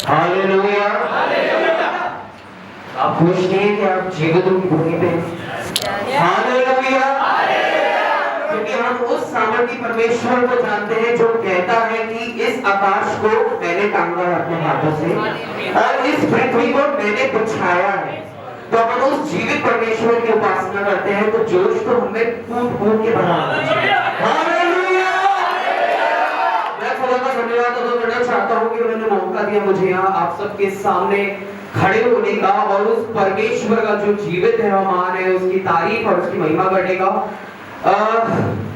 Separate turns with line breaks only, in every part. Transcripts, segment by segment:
Hallelujah. आप खुश हैं कि आप जीवित की भूमि पे? हालेलुया। क्योंकि हम उस सामर्थी परमेश्वर को जानते हैं जो कहता है कि इस आकाश को मैंने टांगा है अपने हाथों से और इस पृथ्वी को मैंने बिछाया है। तो हम उस जीवित परमेश्वर की उपासना करते हैं तो जोश तो हमें कूद कूद के भरा। हालेलुया। मैं खुदा का धन्यवाद अदा करना चाहता हूँ कि उन्होंने मौका दिया मुझे यहाँ आप सबके सामने खड़े होने का और उस परमेश्वर का जो जीवित है महान है उसकी तारीफ और उसकी महिमा करने का।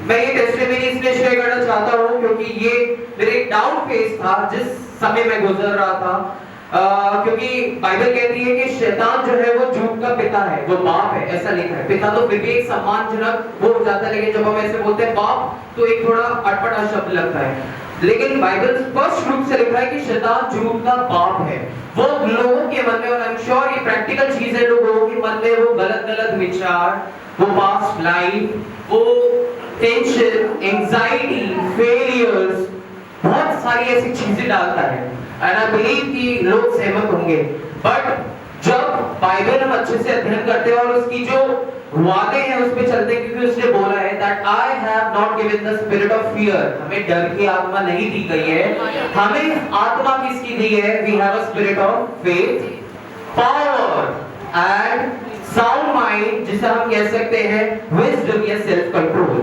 मैं ये टेस्टिमनी इसलिए शेयर करना चाहता हूँ क्योंकि ये मेरे एक डाउन फेज था जिस समय मैं गुजर रहा था। क्योंकि बाइबल कहती है कि शैतान जो है वो झूठ का पिता है, वो बाप है, ऐसा लिखा है। पिता तो फिर भी एक सम्मानजनक वो हो जाता है, लेकिन जब हम ऐसे बोलते हैं बाप तो एक थोड़ा अटपटा शब्द लगता है। लेकिन बाइबल स्पष्ट रूप से लिखा है कि शैतान झूठ का बाप है। वो लोगों के मन में, और आई एम श्योर ये प्रैक्टिकल चीज है, लोगों के मन में वो गलत विचार, वो पास्ट लाइफ, वो टेंशन, एंजाइटी, फेलियर्स, बहुत सारी ऐसी चीजें डालता है। एंड आई बिलीव कि लोग सहमत होंगे। बट जब बाइबल हम अच्छे से अध्ययन करते हैं और उसकी जो वादे हैं उस पे चलते हैं, क्योंकि उसने बोला है that I have not given the spirit of fear, हमें डर की आत्मा नहीं दी गई है, हमें आत्मा किसकी दी है? We have a spirit of faith, power and sound mind, जिसे हम कह सकते हैं wisdom या self control।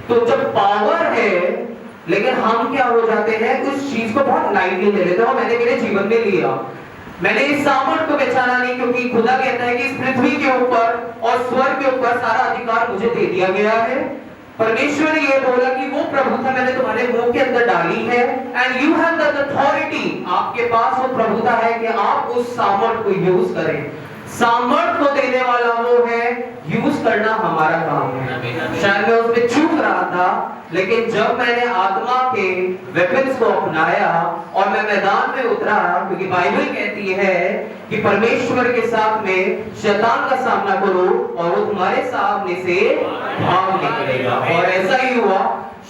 तो जब पावर है लेकिन हम क्या हो जाते हैं, उस चीज को बहुत लाइटली ले लेते हैं। मैंने मेरे जीवन में लिया, मैंने इस सामर्थ को पहचाना नहीं, क्योंकि खुदा कहता है कि इस पृथ्वी के ऊपर और स्वर्ग के ऊपर सारा अधिकार मुझे दे दिया गया है। परमेश्वर ने ये बोला कि वो प्रभुता मैंने तुम्हारे मुंह के अंदर डाली है and you have the authority, आपके पास वो प्रभुता है कि आप उस सामर्थ को यूज करें। सामर्थ को देने वाला वो है, यूज करना हमारा काम है। शायद मैं उसमें चूक रहा था, लेकिन जब मैंने आत्मा के वेपन्स को अपनाया और मैं मैदान में उतरा, क्योंकि बाइबल कहती है कि परमेश्वर के साथ में शैतान का सामना करो और वो तुम्हारे सामने से भाग निकलेगा। और ऐसा ही हुआ।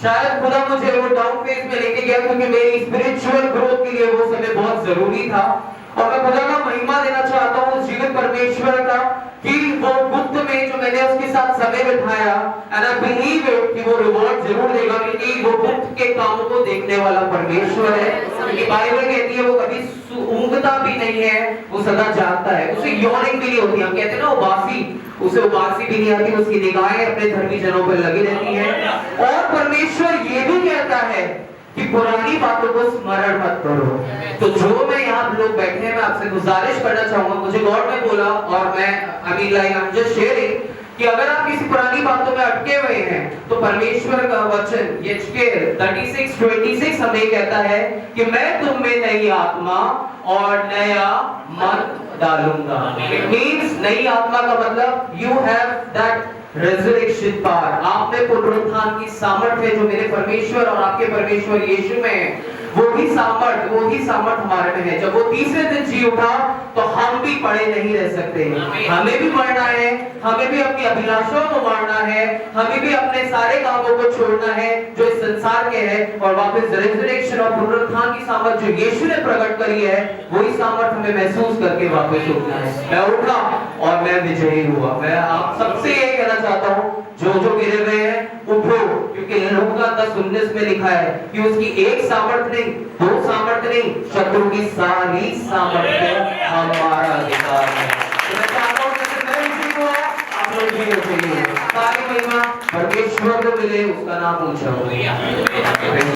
शायद खुदा मुझे वो डाउन फेज में लेके गया क्योंकि मेरी स्पिरिचुअल ग्रोथ के लिए वो समय बहुत जरूरी था। और मैं खुदा का महिमा देना चाहता हूँ उस जीवित परमेश्वर का कि वो गुप्त में जो मैंने उसके साथ समय बिताया, एंड आई बिलीव इट कि वो रिवॉर्ड जरूर देगा, क्योंकि वो गुप्त के कामों को देखने वाला परमेश्वर है। क्योंकि बाइबल कहती है वो कभी ऊँघता भी नहीं है, वो सदा जागता है। उसे यॉर्निंग भी नहीं होती, हम कहते हैं ना उबासी, उसे उबासी भी नहीं आती, उसकी निगाहें अपने धर्मी जनों पर लगी रहती हैं। और परमेश्वर ये भी कहता है कि पुरानी बातों को स्मरण मत करो। तो जो मैं यहाँ लोग बैठे हैं, मैं आपसे गुजारिश करना चाहूंगा, मुझे गॉड ने बोला और मैं आई एम जस्ट शेयरिंग कि अगर आप किसी पुरानी बातों में अटके हुए हैं तो परमेश्वर का वचन यिर्मयाह 36:26 हमें कहता है कि मैं तुम में नई आत्मा और नया मन डालूंगा। इट मींस नई आत्मा का मतलब you have that resurrection power, आप में पुनरुत्थान की सामर्थ्य है जो मेरे परमेश्वर और आपके परमेश्वर यीशु में है। वो ही सामर्थ हमारे में है। जब वो तीसरे दिन जी उठा तो हम भी पड़े नहीं रह सकते, हमें भी मरना है, हमें भी अपनी अभिलाषाओं को मारना है, हमें भी अपने सारे कामों को छोड़ना है जो इस संसार के है, और वापस रेजरेक्शन और पुनरुत्थान की सामर्थ जो यीशु ने प्रकट करी है, वही सामर्थ हमें महसूस करके वापस उठना है। मैं उठा और मैं विजयी हुआ। मैं आप सबसे ये कहना चाहता हूँ, जो गिरे हुए हैं उठो, क्योंकि लूका 10:19 में लिखा है कि उसकी एक सामर्थ नहीं, दो सामर्थ नहीं, शत्रु की सारी सामर्थ हमारा अधिकार है। तो मैं चाहता हूं कि मैं विजयी हुआ, आप लोग भी विजयी हो। सारी महिमा परमेश्वर को मिले, उसका नाम ऊंचा हो।